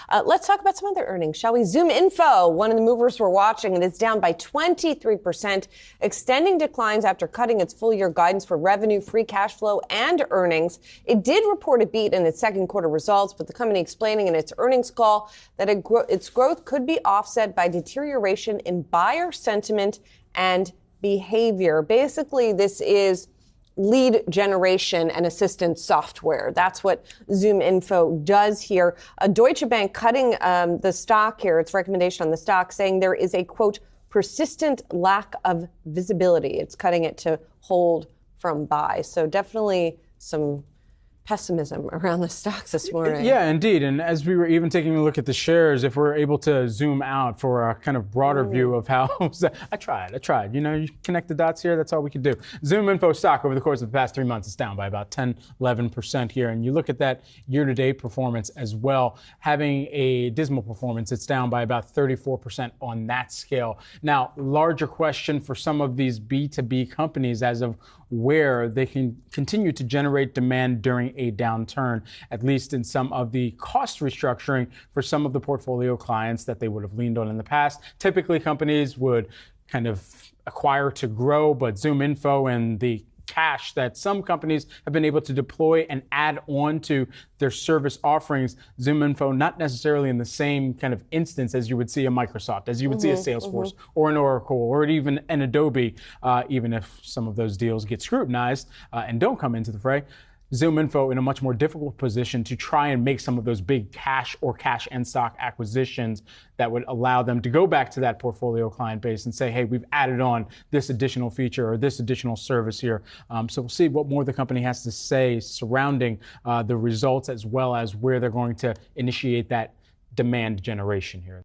Let's talk about some other earnings, shall we? ZoomInfo, one of the movers we're watching, and it's down by 23%, extending declines after cutting its full-year guidance for revenue, free cash flow, and earnings. It did report a beat in its second quarter results, but the company explaining in its earnings call that its growth could be offset by deterioration in buyer sentiment and behavior. Basically, this is lead generation and assistance software. That's what ZoomInfo does here. Deutsche Bank cutting the stock here, its recommendation on the stock, saying there is a, quote, persistent lack of visibility. It's cutting it to hold from buy. So definitely some pessimism around the stocks this morning. Yeah, indeed. And as we were even taking a look at the shares, if we're able to zoom out for a kind of broader view of how, I tried. You know, you connect the dots here, that's all we can do. ZoomInfo stock over the course of the past 3 months is down by about 10, 11% here. And you look at that year-to-date performance as well, having a dismal performance, it's down by about 34% on that scale. Now, larger question for some of these B2B companies as of where they can continue to generate demand during a downturn, at least in some of the cost restructuring for some of the portfolio clients that they would have leaned on in the past. Typically, companies would kind of acquire to grow, but ZoomInfo and the cash that some companies have been able to deploy and add on to their service offerings, ZoomInfo not necessarily in the same kind of instance as you would see a Microsoft, as you would see a Salesforce or an Oracle or even an Adobe, even if some of those deals get scrutinized and don't come into the fray. ZoomInfo in a much more difficult position to try and make some of those big cash or cash and stock acquisitions that would allow them to go back to that portfolio client base and say, hey, we've added on this additional feature or this additional service here. So we'll see what more the company has to say surrounding the results as well as where they're going to initiate that demand generation here.